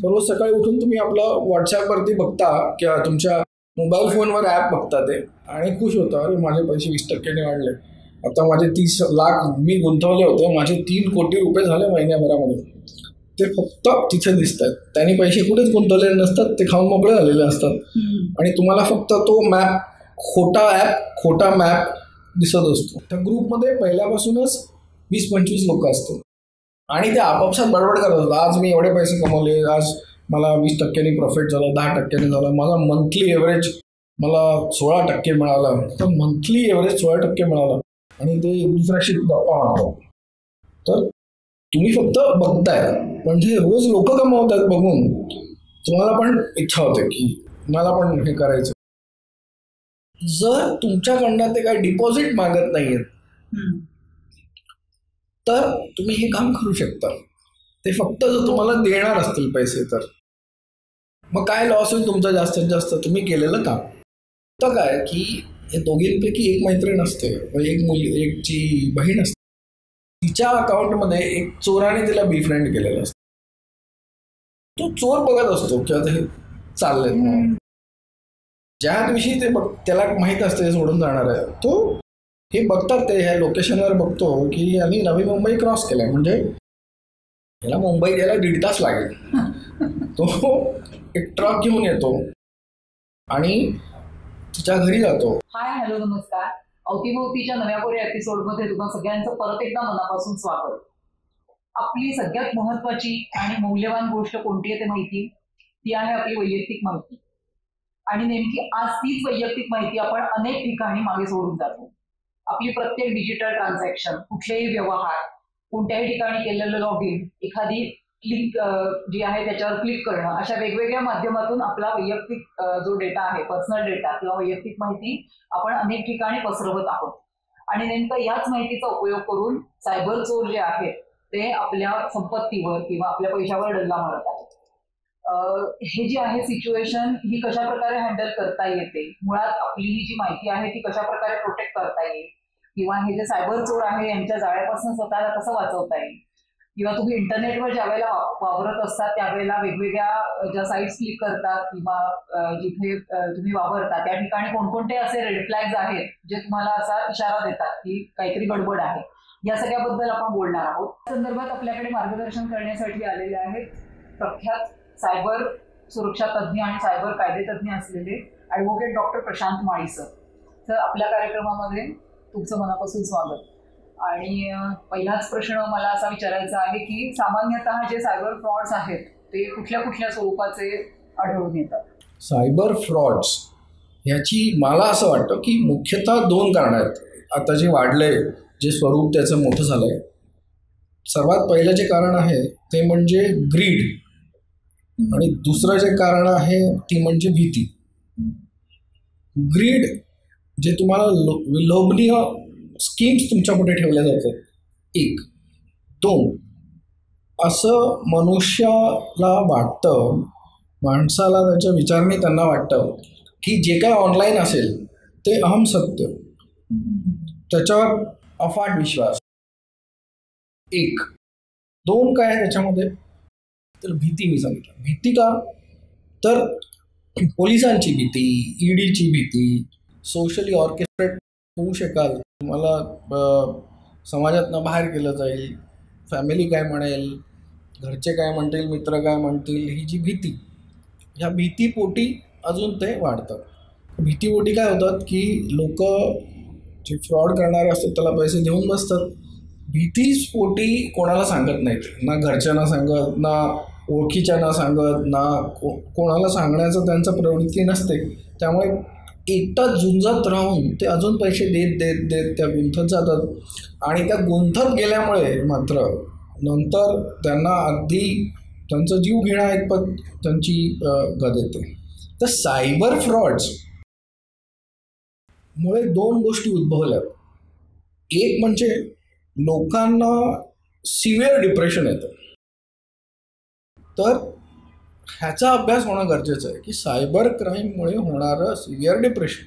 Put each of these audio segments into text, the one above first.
तर रोज सकाळी उठून तुम्ही आपलं व्हॉट्सॲपवरती बघता किंवा तुमच्या मोबाईल फोनवर ॲप बघता ते आणि खुश होता, अरे माझे पैसे 20% वाढले, आता माझे 30 लाख मी गुंतवले होते, माझे 3 कोटी रुपये झाले महिन्याभरामध्ये, ते फक्त तिथे दिसत आहेत. त्यांनी पैसे कुठेच गुंतवलेले नसतात, ते खाऊन मोकळे झालेले असतात आणि तुम्हाला फक्त तो मॅप, खोटा ॲप, खोटा मॅप दिसत असतो. त्या ग्रुपमध्ये पहिल्यापासूनच 20-25 लोक असतात आणि ते आपापसात बडबड करत असतात, आज मी एवढे पैसे कमवले, आज मला 20% प्रॉफिट झालं, 10% झालं, माझा मंथली एव्हरेज मला 16% मिळाला, तर मंथली एव्हरेज 16% मिळाला आणि ते दुसऱ्याशी गप्पा मारतो. तर तुम्ही फक्त बघताय, म्हणजे रोज लोक कमावतात बघून तुम्हाला पण इच्छा होते की मला पण हे करायचं. जर तुमच्याकडनं ते काही डिपॉझिट मागत नाहीयेत तर तुम्ही हे काम करू शकता. ते फक्त जर तुम्हाला देणार असतील पैसे तर मग काय लॉस होईल तुमचा जास्तीत जास्त, तुम्ही केलेलं काम. तर काय की हे दोघींपैकी एक मैत्रीण असते, एक मुली, एकची बहीण असते, तिच्या अकाउंटमध्ये एक चोराने तिला बीफ्रेंड केलेलं असतं. तो चोर बघत असतो किंवा ते चाललंय, ज्या दिवशी ते त्याला माहीत असते सोडून जाणार आहे, तो हे बघतात, ते ह्या लोकेशनवर बघतो की आम्ही नवी मुंबई क्रॉस केलंय, म्हणजे याला मुंबईत यायला 1.5 तास लागेल. तो एक ट्रक घेऊन येतो आणि तिच्या घरी जातो. हाय, हॅलो, नमस्कार. अवतीभोवतीच्या नव्या कोऱ्या एपिसोडमध्ये तुम्हा सगळ्यांचं परत एकदा मनापासून स्वागत. आपली सगळ्यात महत्वाची आणि मौल्यवान गोष्ट कोणती आहे ते माहिती, ती आहे आपली वैयक्तिक माहिती. आणि नेमकी आज तीच वैयक्तिक माहिती आपण अनेक ठिकाणी मागे सोडून जातो. आपली प्रत्येक डिजिटल ट्रान्झॅक्शन, कुठलेही व्यवहार, कोणत्याही ठिकाणी केलेलं लॉग इन, एखादी लिंक जी आहे त्याच्यावर क्लिक करणं, अशा वेगवेगळ्या माध्यमातून आपला वैयक्तिक जो डेटा आहे, पर्सनल डेटा किंवा वैयक्तिक माहिती आपण अनेक ठिकाणी पसरवत आहोत. आणि नेमकं याच माहितीचा उपयोग करून सायबर चोर जे आहेत ते आपल्या संपत्तीवर किंवा आपल्या पैशावर डल्ला मारत आहेत. हे जी आहे सिच्युएशन, ही कशा प्रकारे हँडल करता येते, मुळात आपली ही जी माहिती आहे ती कशा प्रकारे प्रोटेक्ट करता येईल, किंवा हे जे सायबर चोर आहे यांच्या जाळ्यापासून स्वतःला कसं वाचवता येईल, किंवा तुम्ही इंटरनेटवर ज्या वेळेला वापरत असतात त्यावेळेला वेगवेगळ्या ज्या साईट्स क्लिक करतात किंवा जिथे तुम्ही वापरता त्या ठिकाणी कोणकोणते असे रेड फ्लॅग्स आहेत जे तुम्हाला असा इशारा देतात की काहीतरी गडबड आहे, या सगळ्याबद्दल आपण बोलणार आहोत. या संदर्भात आपल्याकडे मार्गदर्शन करण्यासाठी आलेले आहेत प्रख्यात सायबर सुरक्षा तज्ज्ञ आणि सायबर कायदे तज्ज्ञ असलेले ॲडव्होकेट डॉक्टर प्रशांत माळी सर. तर आपल्या कार्यक्रमामध्ये तुमचं मनापासून स्वागत. आणि पहिलाच प्रश्न मला असा विचारायचा आहे की सामान्यतः जे सायबर फ्रॉड्स आहेत ते कुठल्या कुठल्या स्वरूपाचे आढळून येतात? सायबर फ्रॉड्स ह्याची मला असं वाटतं की मुख्यतः 2 कारणं आहेत. आता जे वाढलंय, जे स्वरूप त्याचं मोठं झालंय, सर्वात पहिलं जे कारण आहे ते म्हणजे ग्रीड, आणि दुसरं जे कारण आहे ती म्हणजे भीती. ग्रीड, जे तुम्हाला लोभनीय स्कीम्स तुमच्यापुढे ठेवल्या जातात, 1. 2, असं मनुष्याला वाटतं, माणसाला त्याच्या विचारणी त्यांना वाटतं की जे काय ऑनलाईन असेल ते अहम सत्य, त्याच्यावर अफाट विश्वास. 1. 2 काय त्याच्यामध्ये, तर भीती. मी सांगितलं भीती का, तर पोलिसांची भीती, ईडीची भीती, सोशली ऑर्केस्ट्रेट होऊ शकाल, तुम्हाला समाजातनं बाहेर केलं जाईल, फॅमिली काय म्हणेल, घरचे काय म्हणतील, मित्र काय म्हणतील, ही जी भीती, ह्या भीतीपोटी अजून ते वाढतात. भीतीपोटी काय होतात की लोक जे फ्रॉड करणारे असतात त्याला पैसे देऊन बसतात. भीतीपोटी कोणाला सांगत नाहीत, ना घरच्यांना सांगत, ना ओळखीच्यांना सांगत, ना कोणाला सांगण्याचं त्यांचं प्रवृत्ती नसते. त्यामुळे एकटाच झुंजत राहून ते अजून पैसे देत देत देत त्या गुंतत जातात. आणि त्या गुंतत गेल्यामुळे मात्र नंतर त्यांना अगदी त्यांचा जीव घेण्याइतपत त्यांची गत येते. तर सायबर फ्रॉड्स मुळे 2 गोष्टी उद्भवल्यात. एक म्हणजे लोकांना सिव्हिअर डिप्रेशन येतं. तर ह्याचा अभ्यास होणं गरजेचं आहे की सायबर क्राईममुळे होणारं सिव्हिअर डिप्रेशन,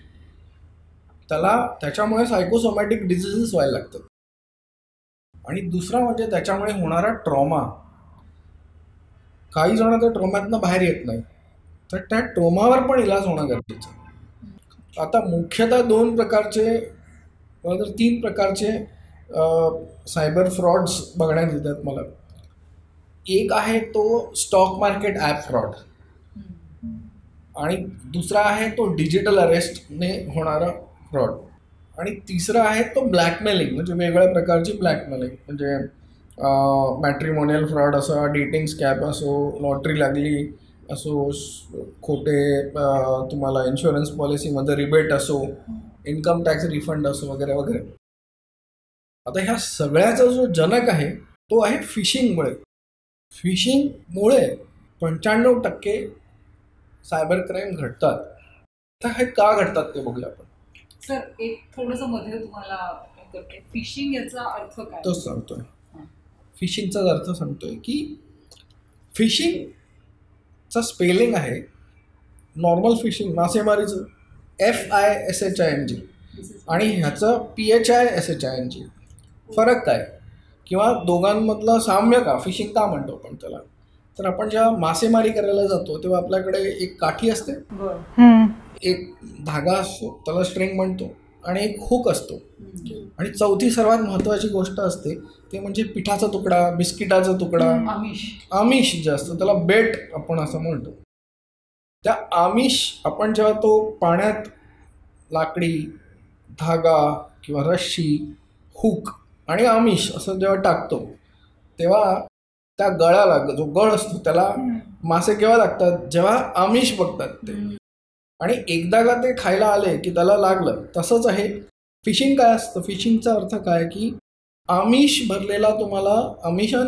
त्याच्यामुळे सायकोसोमॅटिक डिझिजेस व्हायला लागतात. आणि दुसरा म्हणजे त्याच्यामुळे होणारा ट्रॉमा. काही जण त्या ट्रोम्यातनं बाहेर येत नाही, तर त्या ट्रोमावर पण इलाज होणं गरजेचं आहे. आता मुख्यतः 2 प्रकारचे मला तर 3 प्रकारचे सायबर फ्रॉड्स बघण्यात येतात मला. एक आहे तो स्टॉक मार्केट ॲप फ्रॉड, आणि दुसरा आहे तो डिजिटल अरेस्टने होणारा फ्रॉड, आणि तिसरा आहे तो ब्लॅकमेलिंग, म्हणजे वेगळ्या प्रकारची ब्लॅकमेलिंग, म्हणजे मॅट्रिमोनियल फ्रॉड असो, डेटिंग स्कॅम असो, लॉटरी लागली असो, खोटे तुम्हाला इन्शुरन्स पॉलिसीमध्ये रिबेट असो, इन्कम टॅक्स रिफंड असो, वगैरे वगैरे. आता ह्या सगळ्याचा जो जनक आहे तो आहे फिशिंगमुळे. फिशिंगमुळे 95% सायबर क्राईम घडतात. तर हे का घडतात ते बघूया आपण. सर, एक थोडंसं मध्ये तुम्हाला करते, फिशिंग याचा अर्थ काय? तोच सांगतोय. फिशिंगचा अर्थ सांगतोय की फिशिंगचा स्पेलिंग आहे नॉर्मल फिशिंग, मासेमारीचं FISHING, आणि ह्याचं PHISHING. फरक काय किंवा दोघांमधलं साम्य का, फिशिंग का म्हणतो आपण त्याला? तर आपण जेव्हा मासेमारी करायला जातो तेव्हा आपल्याकडे एक काठी असते, एक धागा असतो त्याला स्ट्रिंग म्हणतो, आणि एक हुक असतो, आणि चौथी सर्वात महत्त्वाची गोष्ट असते ते म्हणजे पिठाचा तुकडा, बिस्किटाचा तुकडा, आमिष जे असतं त्याला बेट आपण असं म्हणतो. त्या आमिष आपण जेव्हा तो पाण्यात लाकडी धागा किंवा रश्शी, हुक आणि आमिष असं जेव्हा टाकतो तेव्हा त्या गळाला, जो गळ असतो त्याला मासे केव्हा लागतात? जेव्हा आमिष बघतात ते, आणि एकदा का ते खायला आले की त्याला लागलं. तसंच आहे फिशिंग. काय असतं फिशिंगचा अर्थ काय की आमिषाने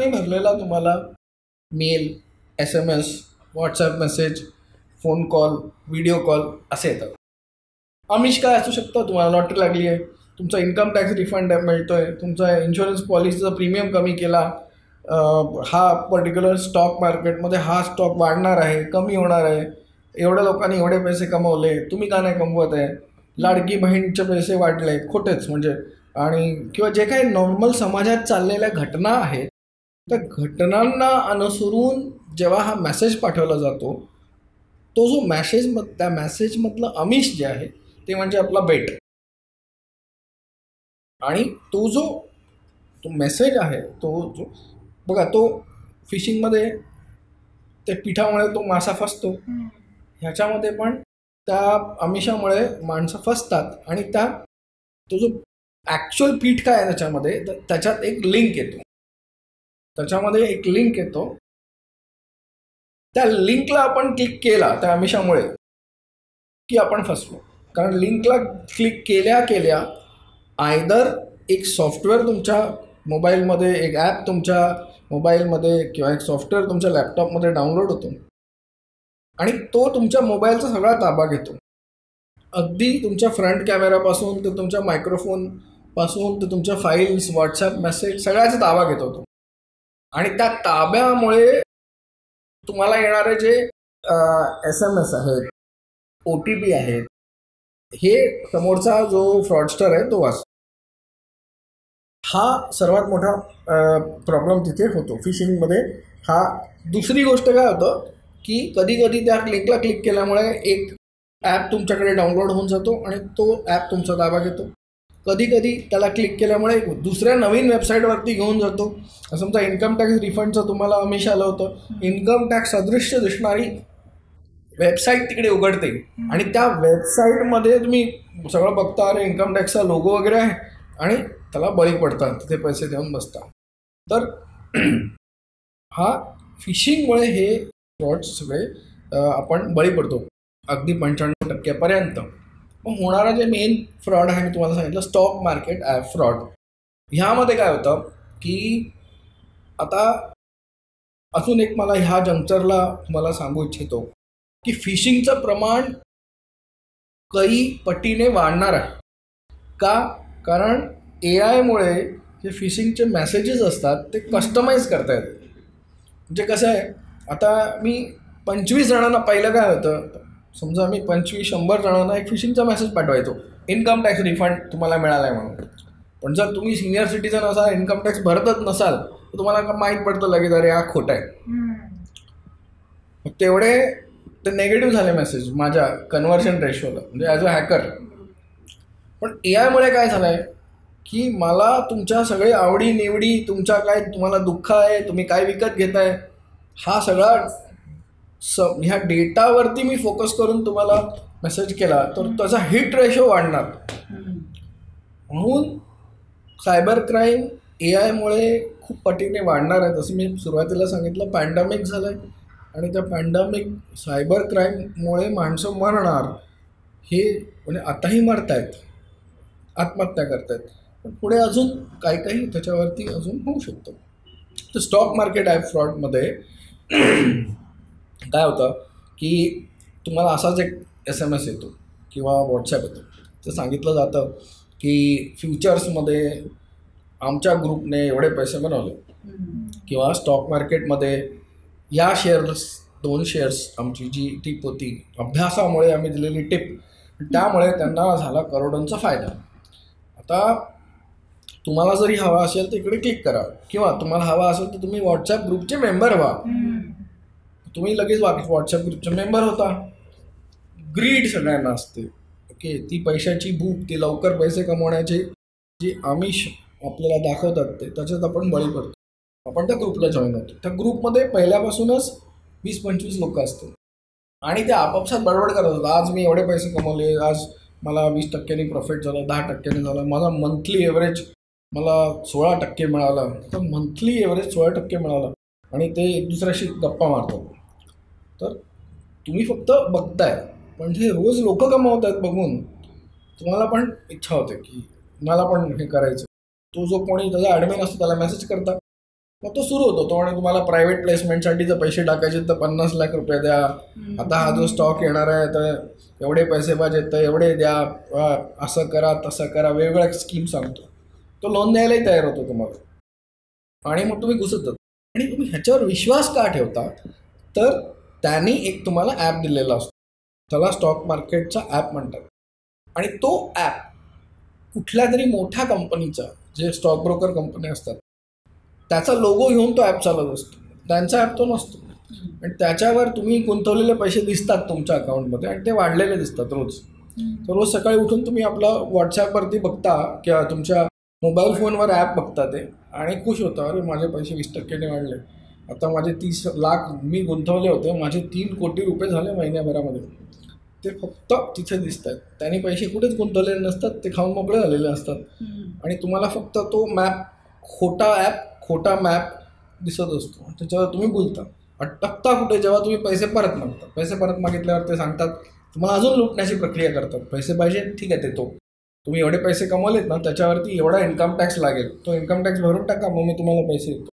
भरलेला तुम्हाला mail, SMS, WhatsApp message, phone call, video call असे येतात. आमिष काय असू शकतं? तुम्हाला लॉटरी लागली आहे, तुमचा इन्कम टॅक्स रिफंड मिळतोय, तुमचा इन्शुरन्स पॉलिसीचा प्रीमियम कमी केला, हा पर्टिक्युलर स्टॉक मार्केटमध्ये हा स्टॉक वाढणार आहे, कमी होणार आहे, एवढ्या लोकांनी एवढे पैसे कमवले, तुम्ही का नाही कमवत आहे, लाडकी बहीणचे पैसे वाढले, खोटेच म्हणजे, आणि किंवा जे काही नॉर्मल समाजात चाललेल्या घटना आहेत त्या घटनांना अनुसरून जेव्हा हा मेसेज पाठवला जातो, तो जो त्या मेसेजमधलं आमिष जे आहे ते म्हणजे आपला बेट. आणि तो मेसेज आहे तो बघा, तो फिशिंगमध्ये ते पिठामुळे तो मासा फसतो, ह्याच्यामध्ये पण त्या आमिषामुळे माणसं फसतात, आणि तो जो ॲक्च्युअल पीठ काय आहे त्याच्यामध्ये, त्याच्यात एक लिंक येतो, त्या लिंकला आपण क्लिक केला त्या आमिषामुळे की आपण फसलो. कारण लिंकला क्लिक केल्या आयदर एक सॉफ्टवेअर तुमच्या मोबाईलमध्ये, एक ॲप तुमच्या मोबाईलमध्ये किंवा एक सॉफ्टवेअर तुमच्या लॅपटॉपमध्ये डाउनलोड होतो, आणि तो तुमच्या मोबाईलचा सगळा ताबा घेतो. अगदी तुमच्या फ्रंट कॅमेरापासून ते तुमच्या मायक्रोफोनपासून ते तुमच्या फाईल्स, व्हॉट्सॲप मेसेज सगळ्याचा ताबा घेतो तो. आणि त्या ताब्यामुळे तुम्हाला येणारे जे SMS आहेत, OTP आहेत, हे समोरचा जो फ्रॉडस्टर आहे तो वाचतो. हा सर्वात मोठा प्रॉब्लेम तिथे होतो फिशिंगमध्ये. दुसरी गोष्ट काय होतं की कधी कधी त्या लिंकला क्लिक केल्यामुळे एक ॲप तुमच्याकडे डाउनलोड होऊन जातो आणि तो ॲप तुमचा ताबा घेतो. कधी कधी त्याला क्लिक केल्यामुळे दुसऱ्या नवीन वेबसाईटवरती घेऊन जातो. समजा इन्कम टॅक्स रिफंडचं तुम्हाला आमिष आलं होतं, इन्कम टॅक्स सदृश्य दिसणारी वेबसाईट तिकडे उघडते आणि त्या वेबसाईटमध्ये तुम्ही सगळं बघता, अरे इन्कम टॅक्सचा लोगो वगैरे आहे, आणि त्याला बळी पडतात, तिथे पैसे देऊन बसता. तर हा फिशिंगमुळे हे फ्रॉड सगळे आपण बळी पडतो अगदी 95% मग होणारा जे मेन फ्रॉड आहे मी तुम्हाला सांगितलं स्टॉक मार्केट ॲप फ्रॉड. ह्यामध्ये काय होतं की आता अजून एक मला ह्या जंक्चरला तुम्हाला सांगू इच्छितो की फिशिंगचं प्रमाण काही पटीने वाढणार आहे. का? कारण AI-मुळे जे फिशिंगचे मेसेजेस असतात ते कस्टमाइज करता येतात. म्हणजे कसं आहे, आता मी 25 जणांना पहिलं काय होतं, समजा मी 25-100 जणांना एक फिशिंगचा मेसेज पाठवायचो, इन्कम टॅक्स रिफंड तुम्हाला मिळाला आहे म्हणून. पण जर तुम्ही सिनियर सिटीजन असाल, इन्कम टॅक्स भरतच नसाल, तर तुम्हाला माहीत पडतं लगेच, अरे हा खोटा आहे. तेवढे ते नेगेटिव्ह झाले मेसेज माझ्या कन्व्हर्जन रेशोला, म्हणजे ॲज अ हॅकर. पण AIमुळे काय झालं आहे की मला तुमच्या सगळे आवडी निवडी, तुमच्या काय तुम्हाला दुःख आहे, तुम्ही काय विकत घेताय, हा सगळा ह्या डेटावरती मी फोकस करून तुम्हाला मेसेज केला तर त्याचा हिट रेशो वाढणार. म्हणून सायबर क्राईम AIमुळे खूप पटीने वाढणार आहे. जसं मी सुरुवातीला सांगितलं, पॅन्डेमिक झालं आहे आणि त्या पॅन्डेमिक सायबर क्राईममुळे माणसं मरणार, हे म्हणजे आताही मरत आहेत, आत्महत्या करत आहेत, पण पुढे अजून काही काही त्याच्यावरती अजून होऊ शकतं. तर स्टॉक मार्केट ॲप फ्रॉडमध्ये काय होतं की तुम्हाला असाच एक SMS येतो किंवा व्हॉट्सॲप येतो, तर सांगितलं जातं की फ्युचर्समध्ये आमच्या ग्रुपने एवढे पैसे बनवले, किंवा स्टॉक मार्केटमध्ये या शेअर्स 2 शेअर्स आमची जी टिप होती, अभ्यासामुळे आम्ही दिलेली टिप, त्यामुळे त्यांना झाला करोडोंचा फायदा. आता तुम्हाला जरी हवा असेल तर इकडे क्लिक करा, किंवा तुम्हाला हवा असेल तर तुम्ही व्हॉट्सॲप ग्रुपचे मेंबर व्हा. तुम्ही लगेच व्हॉट्सॲप ग्रुपचे मेंबर होता. ग्रीड सगळ्यांना असते, ओके. ती पैशाची भूक, ती लवकर पैसे कमवण्याची जी आमिष आपल्याला दाखवतात ते, त्याच्यात आपण बळी पडतो. आपण त्या ग्रुपला जॉईन होतो. त्या ग्रुपमध्ये पहिल्यापासूनच 20-25 लोक असतात आणि ते आपापसात बडबड करत होतात. आज मी एवढे पैसे कमवले, आज मला 20% प्रॉफिट झालं, 10% झालं, माझा मंथली एव्हरेज मला 16% मिळाला. तर मंथली एव्हरेज 16% मिळाला आणि ते एक दुसऱ्याशी गप्पा मारतात. तर तुम्ही फक्त बघताय, पण जे रोज लोक कमावत आहेत बघून तुम्हाला पण इच्छा होते की मला पण हे करायचं. तो जो कोणी त्याचा ॲडमिन असतो त्याला मेसेज करता, मग तो सुरू होतो. तो आणि तुम्हाला प्रायव्हेट प्लेसमेंटसाठी जर पैसे टाकायचे तर 50 लाख रुपये द्या, आता हा जो स्टॉक येणार आहे तर एवढे पैसे पाहिजे तर एवढे द्या, असं करा तसं करा, वेगवेगळ्या स्कीम सांगतो. तो लोन द्यायलाही तयार होतो तुम्हाला, आणि मग तुम्ही घुसत जाता. आणि तुम्ही ह्याच्यावर विश्वास का ठेवता, तर त्यांनी एक तुम्हाला ॲप दिलेला असतो, त्याला स्टॉक मार्केटचा ॲप म्हणतात. आणि तो ॲप कुठल्या तरी मोठ्या कंपनीचा, जे स्टॉक ब्रोकर कंपनी असतात, त्याचा लोगो घेऊन तो ॲप चालत असतो, त्यांचा ॲप तो नसतो. आणि त्याच्यावर तुम्ही गुंतवलेले पैसे दिसतात तुमच्या अकाउंटमध्ये, आणि ते वाढलेले दिसतात रोज. तर रोज सकाळी उठून तुम्ही आपलं व्हॉट्सॲपवरती बघता किंवा तुमच्या मोबाईल फोनवर ॲप बघता ते, आणि खुश होता, अरे माझे पैसे 20%ने वाढले, आता माझे 30 लाख मी गुंतवले होते, माझे 3 कोटी रुपये झाले महिन्याभरामध्ये. ते फक्त तिथे दिसत आहेत. त्यांनी पैसे कुठेच गुंतवलेले नसतात, ते खाऊन मोकळे झालेले असतात. आणि तुम्हाला फक्त तो मॅप, खोटा ॲप, खोटा मॅप दिसत असतो, त्याच्यावर तुम्ही बोलता, अटकता कुठे, जेव्हा तुम्ही पैसे परत मागता. पैसे परत मागितल्यावर ते सांगतात, तुम्हाला अजून लुटण्याची प्रक्रिया करतात. पैसे पाहिजे, ठीक आहे देतो, तुम्ही एवढे पैसे कमवलेत ना, त्याच्यावरती एवढा इन्कम टॅक्स लागेल, तो इन्कम टॅक्स भरून टाका, मग मी तुम्हाला पैसे देतो.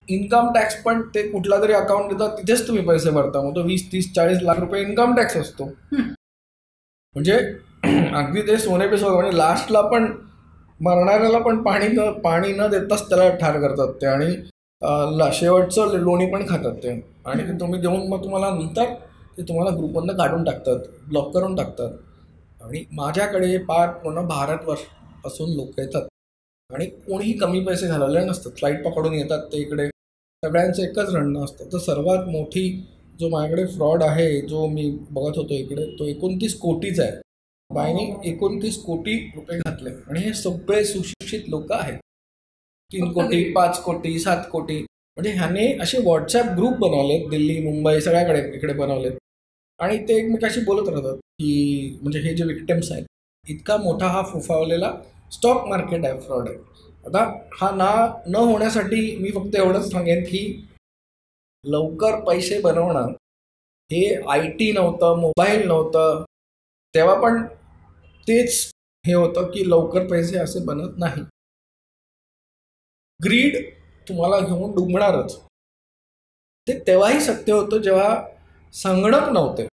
इन्कम टॅक्स पण ते कुठला तरी अकाउंट देतात, तिथेच तुम्ही पैसे भरता, मग तो 20-30-40 लाख रुपये इन्कम टॅक्स असतो. म्हणजे अगदी ते सोने पे सोने, म्हणजे लास्टला पण मरणाऱ्याला पण पाणी न देताच त्याला ठार करतात ते, आणि शेवटचं लोणी पण खातात ते. आणि ते तुम्ही देऊन मग तुम्हाला नंतर ते तुम्हाला ग्रुपमधनं काढून टाकतात, ब्लॉक करून टाकतात. आणि माझ्याकडे पूर्ण भारतवर्षापासून लोक येतात, आणि कोणीही कमी पैसे घालवले नसतात, फ्लाईट पकडून येतात ते इकडे. सगळ्यांचं एकच रणणं असतं. तर सर्वात मोठी जो माझ्याकडे फ्रॉड आहे, जो मी बघत होतो इकडे, तो 29 कोटीचा आहे. बायने 29 कोटी रुपये घातले, आणि हे सगळे सुशिक्षित लोक आहेत. 3 कोटी, 5 कोटी, 7 कोटी. म्हणजे ह्याने असे व्हॉट्सॲप ग्रुप बनवलेत, दिल्ली, मुंबई, सगळ्याकडे इकडे बनवलेत, आणि ते एकमेकाशी बोलत राहतात की, म्हणजे हे जे विक्टिम्स आहेत, इतका मोठा हा फोफावलेला स्टॉक मार्केट आहे, फ्रॉड आहे. आता हा न होण्यासाठी मी फक्त एवढंच सांगेन की लवकर पैसे बनवणं हे IT नव्हतं, मोबाईल नव्हतं, तेव्हा पण तेच हे होतं की लवकर पैसे असे बनत नाही. ग्रीड तुम्हाला घेऊन डुबणारच. ते तेव्हाही सत्य होतं जेव्हा संगणक नव्हते.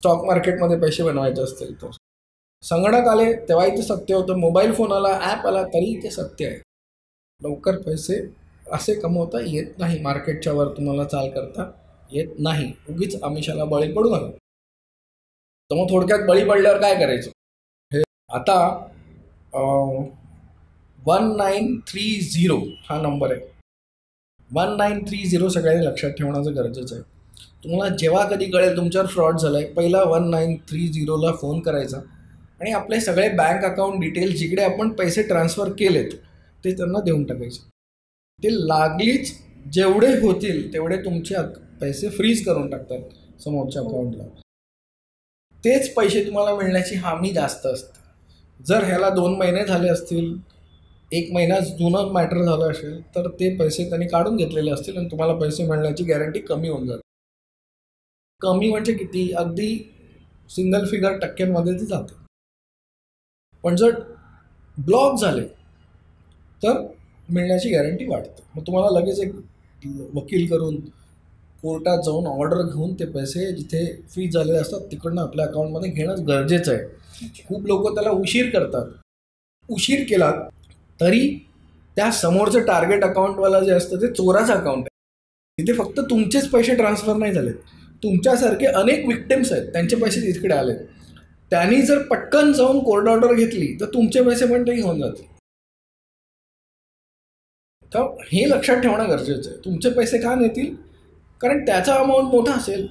स्टॉक मार्केटमध्ये पैसे बनवायचे असतील तर संगणक आले तेव्हाही ते सत्य होतं. मोबाईल फोन आला, ॲप आला, तरी ते सत्य आहे. लवकर पैसे असे कमवता येत नाही, मार्केटच्या वर तुम्हाला चाल करता येत नाही. उगीच आमिषाला बळी पडू नका. तर मग थोडक्यात बळी पडल्यावर काय करायचं, हे आता 1930 हा नंबर आहे. 1930 सगळ्यांनी लक्षात ठेवण्याचं गरजेचं आहे. तुम्हाला जेव्हा कधी कळेल तुमच्यावर फ्रॉड झाला आहे, पहिला 1930ला फोन करायचा आणि आपले सगळे बँक अकाउंट डिटेल्स जिकडे आपण पैसे ट्रान्सफर केलेत ते त्यांना देऊन टाकायचे. ते लागलीच जेवढे होतील तेवढे तुमचे पैसे फ्रीज करून टाकतात समोरच्या अकाउंटला. तेच पैसे तुम्हाला मिळण्याची हमी जास्त असते. जर ह्याला 2 महिने झाले असतील, 1 महिना जुनं मॅटर झालं असेल तर ते पैसे त्यांनी काढून घेतलेले असतील आणि तुम्हाला पैसे मिळण्याची गॅरंटी कमी होऊन जाते. कमी म्हणजे किती, अगदी सिंगल फिगर टक्क्यांमध्ये ती जाते. पण जर ब्लॉक झाले तर मिळण्याची गॅरंटी वाढते. मग तुम्हाला लगेच एक वकील करून कोर्टात जाऊन ऑर्डर घेऊन ते पैसे जिथे फ्रीज झालेले असतात तिकडनं आपल्या अकाउंटमध्ये घेणं गरजेचं आहे. खूप लोक त्याला उशीर करतात. उशीर केला तरी त्या समोरचं टार्गेट अकाउंटवाला जे असतं ते चोराचं अकाउंट आहे. तिथे फक्त तुमचेच पैसे ट्रान्सफर नाही झालेत, तुमच्यासारखे अनेक विक्टिम्स आहेत त्यांचे पैसे तिकडे आले. त्यांनी जर पटकन जाऊन कोर्ट ऑर्डर घेतली तर तुमचे पैसे पण ते घेऊन जातील. तर हे लक्षात ठेवणं गरजेचं आहे. तुमचे पैसे का नेतील? कारण त्याचा अमाऊंट मोठा असेल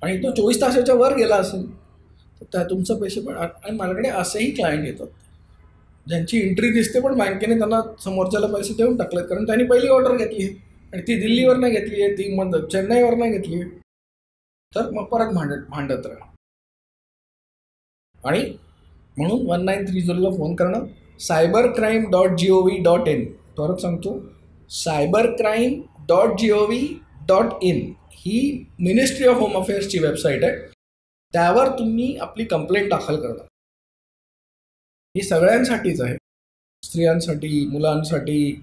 आणि तो 24 तासाच्या वर गेला असेल तर त्या तुमचं पैसे पण. आणि माझ्याकडे असेही क्लायंट येतात ज्यांची एंट्री दिसते पण बँकेने त्यांना समोरच्याला पैसे देऊन टाकलेत कारण त्यांनी पहिली ऑर्डर घेतली आहे आणि ती दिल्लीवर नाही घेतली आहे, ती मग चेन्नईवर नाही घेतली आहे. तर मग परत भांडत राहा. आणि म्हणून 1930ला फोन करणं. cybercrime.gov.in परत सांगतो, cybercrime.gov.in ही मिनिस्ट्री ऑफ होम अफेअर्सची वेबसाईट आहे. त्यावर तुम्ही आपली कंप्लेंट दाखल करणं. ही सगळ्यांसाठीच आहे, स्त्रियांसाठी, मुलांसाठी,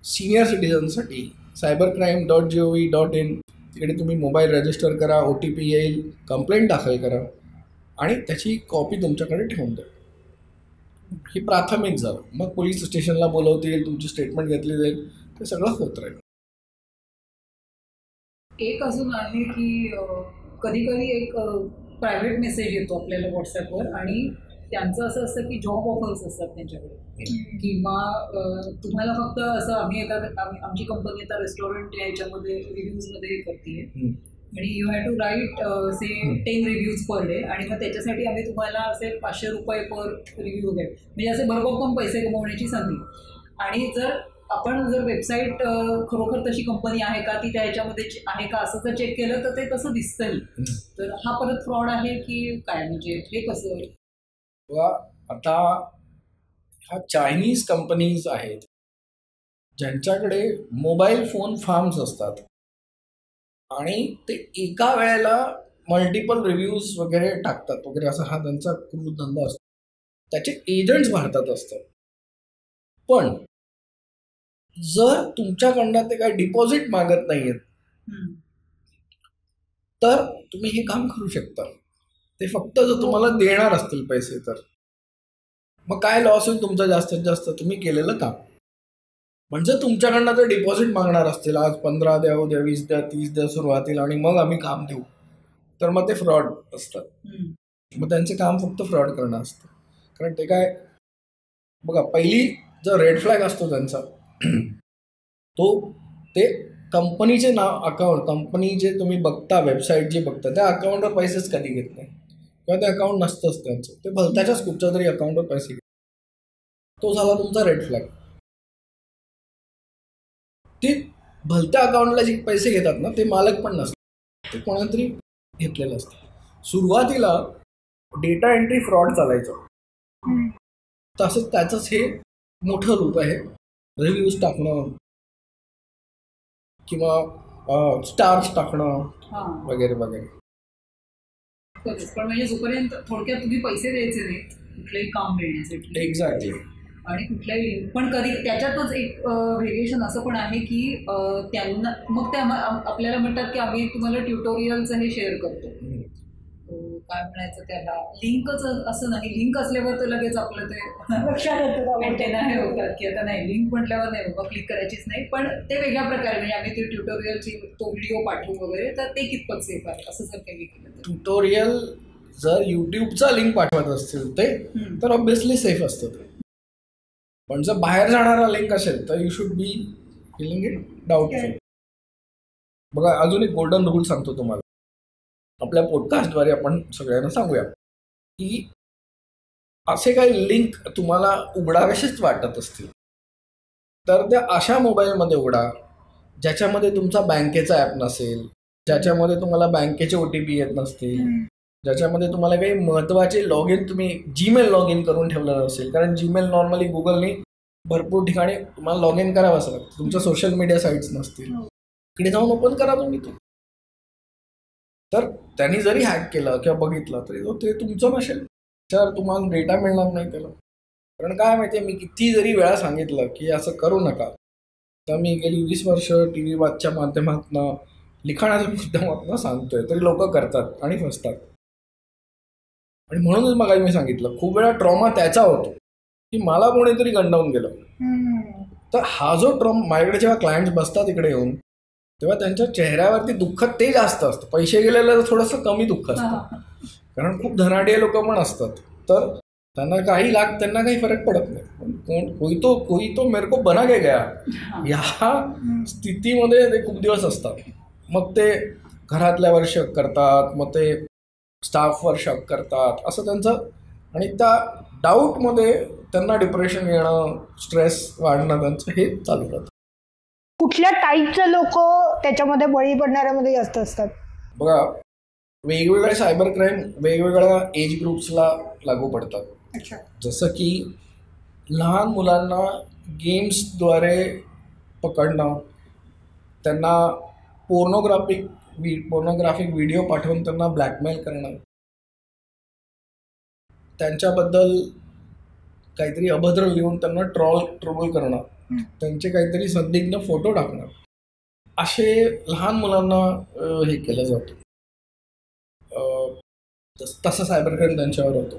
सिनियर सिटीजनसाठी. cybercrime.gov.in तिकडे तुम्ही मोबाईल रजिस्टर करा, OTP येईल, कंप्लेंट दाखल करा आणि त्याची कॉपी तुमच्याकडे ठेवून द्या. ही प्राथमिक झालं. मग पोलीस स्टेशनला बोलवतील, तुमची स्टेटमेंट घेतली जाईल, ते सगळं होत राहील. एक अजून आहे की कधी कधी एक प्रायव्हेट मेसेज येतो आपल्याला व्हॉट्सॲपवर आणि त्यांचं असं असतं की जॉब ऑफर्स असतात त्यांच्याकडे किंवा तुम्हाला फक्त असं आमची कंपनी आता रेस्टॉरंट याच्यामध्ये रिव्ह्यूजमध्ये करते आणि you have to write say 10 reviews per day आणि मग त्याच्यासाठी आम्ही तुम्हाला असे ₹500 पर रिव्ह्यू वगैरे म्हणजे असे भरभक्कम पैसे कमवण्याची संधी. आणि आपण जर वेबसाईट खरोखर तशी कंपनी आहे का, ती त्याच्यामध्ये आहे का असं जर चेक केलं तर ते तसं दिसतंही. तर हा परत फ्रॉड आहे की काय, म्हणजे हे कसं? आता ह्या चायनीज कंपनीज आहेत ज्यांच्याकडे मोबाईल फोन फार्म्स असतात आणि ते एका वेळेला मल्टिपल रिव्ह्यूज वगैरे टाकतात वगैरे, असा हा त्यांचा क्रूर धंदा असतो. त्याचे एजंट्स भारतात असतात. पण जर तुमच्याकडनं ते काय डिपॉझिट मागत नाहीयेत तर तुम्ही हे काम करू शकता. ते फक्त जर तुम्हाला देणार असतील पैसे तर मग काय लॉस होईल तुमचा जास्तीत जास्त, तुम्ही केलेलं काम. म्हणजे तुमच्याकडनं जर डिपॉझिट मागणार असतील, आज 15 द्या, उद्या 20 द्या, 30 द्या सुरुवातीला आणि मग आम्ही काम देऊ, तर मग ते फ्रॉड असतात. मग त्यांचे काम फक्त फ्रॉड करणं असतं. कारण ते काय बघा, पहिली जो रेड फ्लॅग असतो त्यांचा ते कंपनीचे नाव अकाउंट, कंपनी जे तुम्ही बघता, वेबसाईट जे बघता त्या अकाउंटवर पैसेच कधी घेत नाही किंवा ते अकाउंट नसतंच त्यांचं. ते भलत्याच्याच कुठच्या तरी अकाउंटवर पैसे घेतात. तो झाला तुमचा रेड फ्लॅग. ते भलत्या अकाउंटला जे पैसे घेतात ना ते मालक पण नसतात, ते कोणातरी घेतलेलं असतं. सुरुवातीला डेटा एंट्री फ्रॉड चालायचं, तसंच त्याचंच हे मोठं रूप आहे. रिव्ह्यूज टाकणं किंवा स्टार्स टाकणं वगैरे वगैरे. पण म्हणजे जोपर्यंत थोडक्यात तुम्ही पैसे द्यायचे नाही कुठलंही काम मिळण्यासाठी. एक्झॅक्टली. आणि कुठल्याही लिंक पण कधी त्याच्यातच एक व्हेरिएशन असं पण आहे की त्यांना मग ते आपल्याला म्हणतात की आम्ही तुम्हाला ट्युटोरियलचं हे शेअर करतो, काय म्हणायचं त्याला, लिंकच असं नाही. लिंक असल्यावर तर लगेच आपलं ते अँटेना हे होतात की आता नाही, लिंक म्हटल्यावर नाही बाबा क्लिक करायचीच नाही. पण ते वेगळ्या प्रकारे म्हणजे आम्ही ते ट्युटोरियलची तो व्हिडिओ पाठवू वगैरे, तर ते कितपत सेफ आहे असं जर काही केलं. ट्युटोरियल जर यूट्यूबचा लिंक पाठवत असतील ते तर ऑब्व्हियसली सेफ असतं ते. पण जर बाहेर जाणारा लिंक असेल तर you should be feeling it doubtful. बघा अजून एक गोल्डन रूल सांगतो तुम्हाला, आपल्या पॉडकास्टद्वारे आपण सगळ्यांना सांगूया की असे काही लिंक तुम्हाला उघडावेसेच वाटत असतील तर त्या अशा मोबाईलमध्ये उघडा ज्याच्यामध्ये तुमचा बँकेचा ॲप नसेल, ज्याच्यामध्ये तुम्हाला बँकेचे OTP येत नसतील, ज्याच्यामध्ये तुम्हाला काही महत्त्वाचे लॉग इन तुम्ही जीमेल लॉग इन करून ठेवलं नसेल. कारण जीमेल नॉर्मली गुगलने भरपूर ठिकाणी तुम्हाला लॉग इन करावंच लागतं. तुमच्या सोशल मीडिया साईट्स नसतील, इकडे जाऊन ओपन करा तुम्ही तो. तर त्यांनी जरी हॅक केलं किंवा बघितलं तरी ते तुमचं नसेल, तर तुम्हाला डेटा मिळणार नाही त्याला. कारण काय माहिती आहे, मी किती जरी वेळा सांगितलं की असं करू नका, तर मी गेली 20 वर्ष TV वाचच्या माध्यमातून लिखाणाच्या माध्यमातून सांगतोय तरी लोक करतात आणि फसतात. आणि म्हणूनच मग मी सांगितलं खूप वेळा ट्रॉमा त्याचा होतो की मला कोणीतरी गंडावून गेलं. तर हा जो ट्रॉमा माझ्याकडे जेव्हा क्लायंट्स बसतात इकडे येऊन तेव्हा त्यांच्या चेहऱ्यावरती दुःख ते जास्त असतं. पैसे गेलेलं थोडंसं कमी दुःख असतं, कारण खूप धनाढ्य लोक पण असतात तर त्यांना काही त्यांना काही फरक पडत नाही. कोई तो मेरे को बना के गया या स्थितीमध्ये ते खूप दिवस असतात. मग ते घरातल्यावर शक करतात, मग ते स्टाफवर शक करतात, असं त्यांचं. आणि त्या डाऊटमध्ये त्यांना डिप्रेशन येणं, स्ट्रेस वाढणं, त्यांचं हे चालू राहतं. कुठल्या टाईपचे लोक त्याच्यामध्ये बळी पडणाऱ्यामध्ये जास्त असतात? बघा, वेगवेगळे सायबर क्राईम वेगवेगळ्या एज ग्रुप्सला लागू पडतात. जसं की लहान मुलांना गेम्सद्वारे पकडणं, त्यांना पोर्नोग्राफिक व्हिडिओ पाठवून त्यांना ब्लॅकमेल करणं, त्यांच्याबद्दल काहीतरी अभद्र लिहून त्यांना ट्रोल करणं, त्यांचे काहीतरी संदिग्ध फोटो टाकणं, असे लहान मुलांना हे केलं जातं. तसं सायबर क्राईम त्यांच्यावर होतं.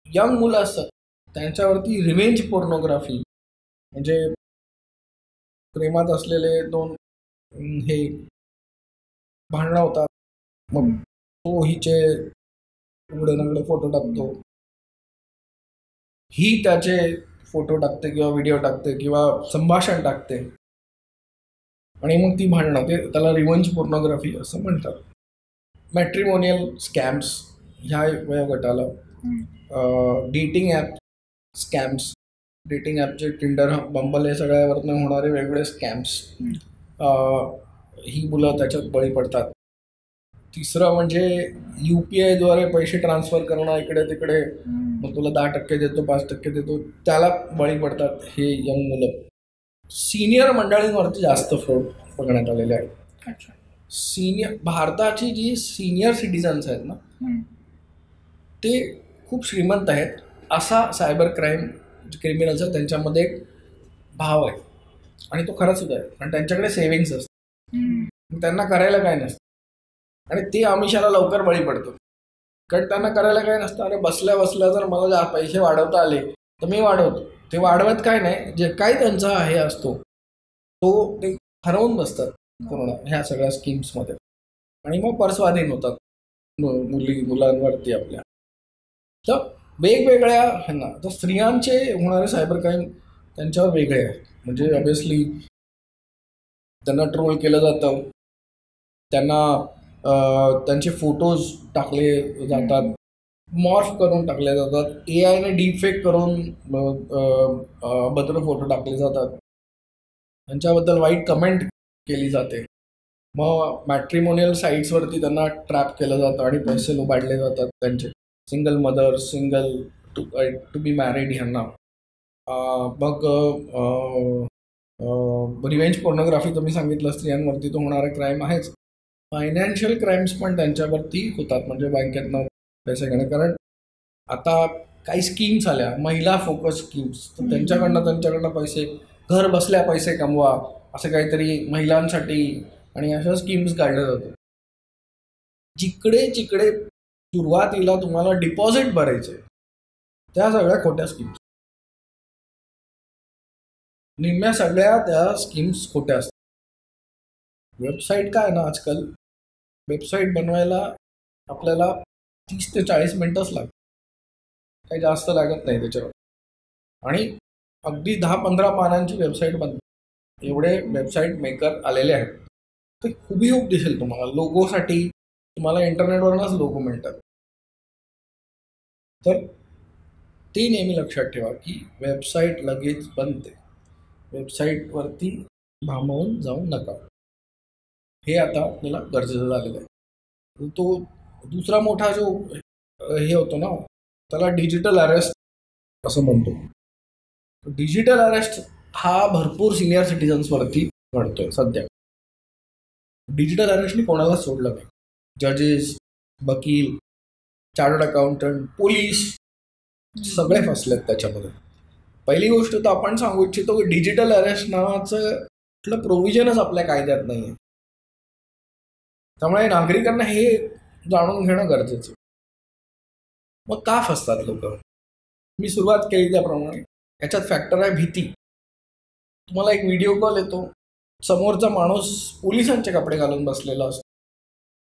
यंग मुलं असतात त्यांच्यावरती रिव्हेंज पोर्नोग्राफी, म्हणजे प्रेमात असलेले दोन हे भांडणं होतात, मग तो हिचे उघडे नंगडे फोटो टाकतो, ही त्याचे फोटो टाकते किंवा व्हिडिओ टाकते किंवा संभाषण टाकते आणि मग ती भांडणं, ते त्याला रिव्हेंज पोर्नोग्राफी असं म्हणतात. मॅट्रिमोनियल स्कॅम्स ह्या वयोगटाला, डेटिंग ॲप स्कॅम्स, डेटिंग ॲपचे टिंडर, बंबल हे सगळ्यावरनं होणारे वेगवेगळे स्कॅम्स, ही मुलं त्याच्यात बळी पडतात. तिसरं म्हणजे UPI द्वारे पैसे ट्रान्सफर करणं इकडे तिकडे, मग तुला 10% देतो, 5% देतो, त्याला बळी पडतात हे यंग मुलं. सिनियर मंडळींवरती जास्त फ्रॉड बघण्यात आलेले आहेत. भारताची जी सिनियर सिटिझन्स आहेत ना, ते खूप श्रीमंत आहेत असा सायबर क्राईम क्रिमिनलचा त्यांच्यामध्ये एक भाव आहे, आणि तो खराच सुद्धा आहे. कारण त्यांच्याकडे सेव्हिंग्स असतात, त्यांना करायला काय नसतं, आणि ते आमिषाला लवकर बळी पडतात. कारण त्यांना करायला काय नसतं, अरे बसल्या बसल्या जर मला पैसे वाढवता आले तर मी वाढवतो. ते वाढवत काय नाही, जे काही त्यांचा हे असतो तो ते हरवून बसतात पूर्ण ह्या सगळ्या स्कीम्समध्ये, आणि मग परस्वाधीन होतात मुलांवरती आपल्या. तर वेगवेगळ्या ह्यांना, तर स्त्रियांचे होणारे सायबर क्राईम त्यांच्यावर वेगळे आहे. म्हणजे ऑब्विसली त्यांना ट्रोल केलं जातं, त्यांना त्यांचे फोटोज टाकले जातात, मॉर्फ करून टाकले जातात, AI ने डीपफेक करून अभद्र फोटो टाकले जातात, त्यांच्याबद्दल वाईट कमेंट केली जाते. मग मॅट्रिमोनियल साईट्सवरती त्यांना ट्रॅप केलं जातं आणि पैसे लुबाडले जातात त्यांचे, single mother, single to be married ह्यांना. मग रिव्हेंज पोर्नोग्राफी तुम्ही सांगितलं, स्त्रियांवरती तो होणारा क्राईम आहेच. फायनान्शियल क्राईम्स पण त्यांच्यावरती होतात, म्हणजे बँकेतनं पैसे घेणं. कारण आता काही स्कीम्स आल्या, महिला फोकस स्कीम्स, तर त्यांच्याकडनं पैसे, घर बसल्या पैसे कमवा असं काहीतरी महिलांसाठी, आणि अशा स्कीम्स काढल्या जातात. जिकडे जिकडे सुरुवातीला तुम्हाला डिपॉझिट भरायचे त्या सगळ्या खोट्या स्कीम्स, निम्म्या सगळ्या त्या स्कीम्स खोट्या असतात. वेबसाईट काय ना, आजकाल वेबसाईट बनवायला आपल्याला 30 ते 40 मिनटंच लागतात, काही जास्त लागत नाही त्याच्यावर. आणि अगदी 10-15 पानांची वेबसाईट बनते, एवढे वेबसाईट मेकर आलेले आहेत. ते हुबेहूब दिसेल तुम्हाला. लोगोसाठी तुम्हाला इंटरनेटवरूनच लोगो मिळतात. तर ते नेहमी लक्षात ठेवा की वेबसाईट लगेच बनते, वेबसाईटवरती भांबवून जाऊ नका. हे आता आपल्याला गरजेचं झालेलं आहे. तो दुसरा मोठा जो हे होतो ना, त्याला डिजिटल अरेस्ट असं म्हणतो. डिजिटल अरेस्ट हा भरपूर सिनियर सिटीजन्सवरती घडतोय सध्या. डिजिटल अरेस्टनी कोणालाच सोडलं नाही. जजेस, वकील, चार्टर्ड अकाउंटंट, पोलीस सगळे फसलेत त्याच्यामध्ये. पहिली गोष्ट तर आपण सांगू इच्छितो की डिजिटल अरेस्ट नावाचं कुठलं प्रोव्हिजनच आपल्या कायद्यात नाही आहे. त्यामुळे नागरिकांना हे जाणून घेणं गरजेचं. मग का फसतात लोक? मी सुरुवात केली त्याप्रमाणे याच्यात फॅक्टर आहे भीती. तुम्हाला एक व्हिडिओ कॉल येतो, समोरचा माणूस पोलिसांचे कपडे घालून बसलेला असतो,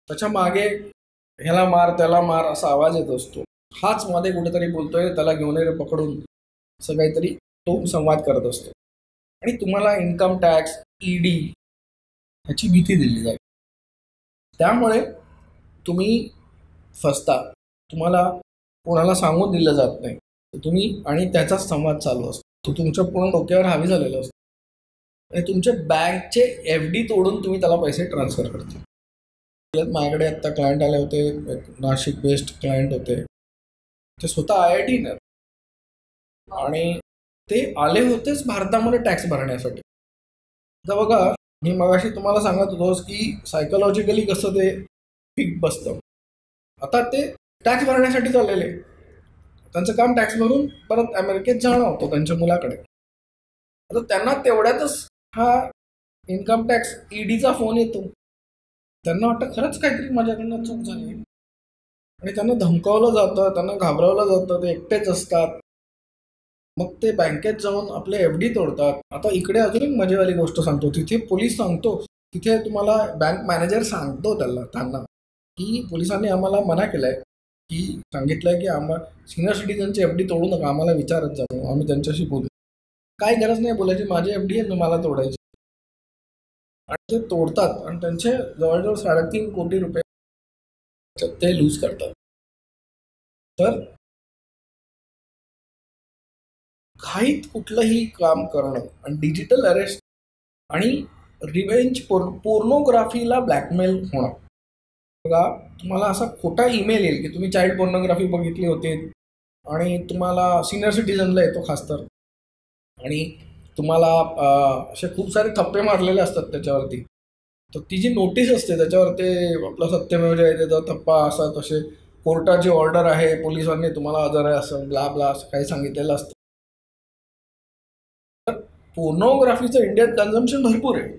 त्याच्या मागे ह्याला मार त्याला मार असा आवाज येत असतो. हाच मध्ये कुठेतरी बोलतोय, त्याला घेऊन ये पकडून, असं काहीतरी तो संवाद करत असतो. आणि तुम्हाला इन्कम टॅक्स, ईडी ह्याची भीती दिली जाते. त्यामुळे तुम्ही फसता. तुम्हाला कोणाला सांगून दिलं जात नाही, तुम्ही आणि त्याचाच संवाद चालू असतो. तो तुमच्या पूर्ण डोक्यावर हावी झालेला असतो आणि तुमच्या बँकचे FD तोडून तुम्ही त्याला पैसे ट्रान्सफर करता. माझ्याकडे आत्ता क्लायंट आले होते, नाशिक बेस्ड क्लायंट होते. ते स्वतः IIT आणि ते आले होतेच भारतामध्ये टॅक्स भरण्यासाठी. आता बघा, मी मगाशी तुम्हाला सांगत होतोस की सायकोलॉजिकली कसं ते पीक बसतं. आता ते टॅक्स भरण्यासाठी चाललेले, त्यांचं काम टॅक्स भरून परत अमेरिकेत जाणं होतं त्यांच्या मुलाकडे. आता त्यांना तेवढ्यातच हा इन्कम टॅक्स EDचा फोन येतो. त्यांना वाटतं खरंच काहीतरी माझ्याकडनं चूक झाली आणि त्यांना धमकावलं जातं, त्यांना घाबरवलं जातं. ते एकटेच असतात. मग ते बँकेत जाऊन आपले FD तोडतात. आता इकडे अजून एक मजेवाली गोष्ट सांगतो. तिथे पोलीस सांगतो, तिथे तुम्हाला बँक मॅनेजर सांगतो त्यांना की पोलिसांनी आम्हाला मना केलंय, की सांगितलंय की आम्हाला सिनियर सिटीजनचे FD तोडू नका, आम्हाला विचारत जाऊ, आम्ही त्यांच्याशी बोलू. काय गरज नाही बोलायची, माझे FD आहे मला तोडायचे. आणि ते तोडतात आणि त्यांचे जवळजवळ 3.5 कोटी रुपये ते लूज करतात. तर घाईत कुठलंही काम करणं आणि डिजिटल अरेस्ट आणि रिवेंज पोर्नोग्राफीला ब्लॅकमेल होणं. बघा, तुम्हाला असा खोटा ईमेल येईल की तुम्ही चाइल्ड पोर्नोग्राफी बघितली होती आणि तुम्हाला सिनियर सिटीजनला येतो खास तर, आणि तुम्हाला असे खूप सारे थप्पे मारलेले असतात त्याच्यावरती. तर ती जी नोटीस असते त्याच्यावर ते आपलं सत्यमेव जयतेचा थप्पा असा, तसे कोर्टाची ऑर्डर आहे, पोलिसांनी तुम्हाला हजर आहे असं ब्ला ब्ला असं काही सांगितलेलं असतं. तर पोर्नोग्राफीचं इंडियात कन्झम्पशन भरपूर आहे.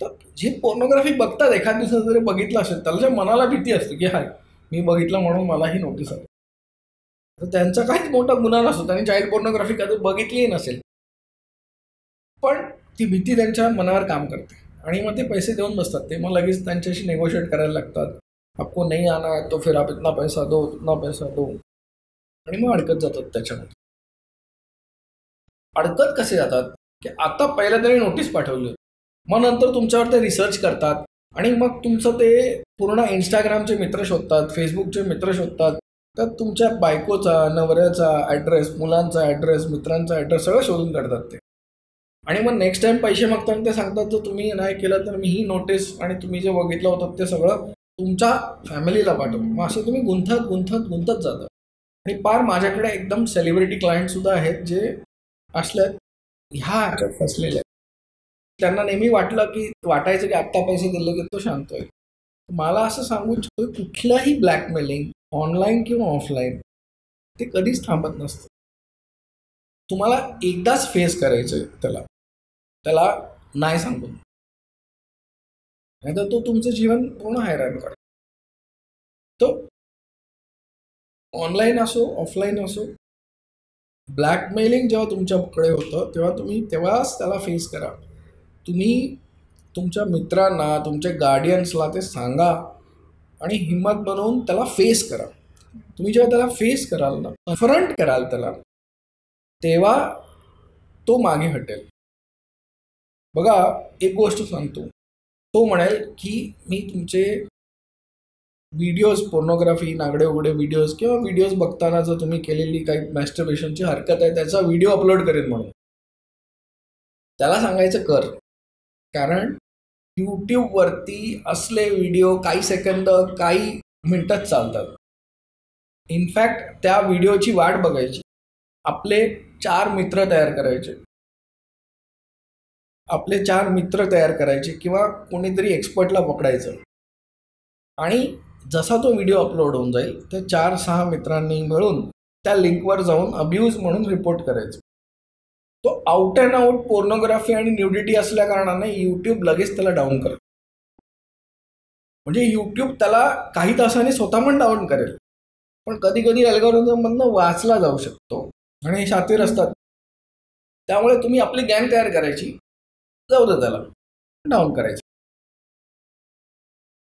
तर जे पोर्नोग्राफी बघतात, एखाद दिवसात जरी बघितलं असेल, त्याच्या मनाला भीती असते की हाय मी बघितलं म्हणून मलाही नोटीस आली. तर त्यांचा काहीच मोठा गुन्हा नसतो, त्यांनी चाइल्ड पोर्नोग्राफी कधी बघितलीही नसेल, पण ती भीती त्यांच्या मनावर काम करते आणि मग ते पैसे देऊन बसतात. ते मग लगेच त्यांच्याशी नेगोशिएट करायला लागतात. आपको नहीं आना है तो फिर आप इतना पैसा दो, आणि मग अडकत जातात त्याच्यामध्ये. अडकत कसे जातात की आता पहिल्या तरी नोटीस पाठवली, मग नंतर तुमच्यावर ते रिसर्च करतात आणि मग तुमचं ते पूर्ण इंस्टाग्रामचे मित्र शोधतात, फेसबुकचे मित्र शोधतात. तर तुमच्या बायकोचा, नवऱ्याचा ॲड्रेस, मुलांचा ॲड्रेस, मित्रांचा ॲड्रेस सगळं शोधून काढतात ते. आणि मग नेक्स्ट टाइम पैसे मागताना ते सांगतात जर तुम्ही नाही केलं तर मी ही नोटीस आणि तुम्ही जे बघितलं होतं ते सगळं तुमच्या फॅमिलीला पाठवतो. मग असं तुम्ही गुंतत जाता. आणि पार माझ्याकडे एकदम सेलिब्रिटी क्लायंटसुद्धा आहेत जे असल्या ह्या ह्याच्यात फसलेले आहेत. त्यांना नेहमी वाटायचं की आत्ता पैसे दिले की तो शांत होईल. मला असं सांगू इच्छितो, कुठलंही ब्लॅकमेलिंग ऑनलाईन किंवा ऑफलाईन ते कधीच थांबत नसतं. तुम्हाला एकदाच फेस करायचं त्याला नाही सांगून, नाही तर तो तुमचं जीवन पूर्ण हैराण करेल. तो ऑनलाईन असो ऑफलाईन असो, ब्लॅकमेलिंग जेव्हा तुमच्याकडे होतं तेव्हाच त्याला फेस करा. तुम्ही तुमच्या मित्रांना, तुमच्या गार्डियन्सला ते सांगा आणि हिंमत बनवून त्याला फेस करा. तुम्ही जेव्हा त्याला फेस कराल ना, कन्फ्रंट कराल त्याला, तेव्हा तो मागे हटेल. बघा, एक गोष्ट सांगतो, तो म्हणेल की मी तुमचे व्हिडिओज, पोर्नोग्राफी, नागडे उघडे व्हिडिओज किंवा व्हिडिओज बघताना जर तुम्ही केलेली काही मॅस्टरबेशनची हरकत आहे त्याचा व्हिडिओ अपलोड करेन म्हणून. त्याला सांगायचं कर, कारण यूट्यूबवरती असले व्हिडिओ काही सेकंद, काही मिनिटात चालतात. इनफॅक्ट त्या व्हिडिओची वाट बघायची, आपले 4 मित्र तयार करायचे किंवा कोणीतरी एक्सपर्टला पकडायचं आणि जसा तो व्हिडिओ अपलोड होऊन जाईल त्या 4-6 मित्रांनी मिळून त्या लिंकवर जाऊन अब्यूज म्हणून रिपोर्ट करायचं. तो आउट अँड आउट पोर्नोग्राफी आणि न्यूडिटी असल्या कारणाने यूट्यूब लगेच त्याला डाऊन करेल. म्हणजे यूट्यूब त्याला काही तासांनी स्वतः पण डाऊन करेल, पण कधी कधी अल्गोरिदममधनं वाचला जाऊ शकतो आणि हे शातीर असतात. त्यामुळे तुम्ही आपली गँग तयार करायची, जाऊ दे त्याला डाऊन करायचं.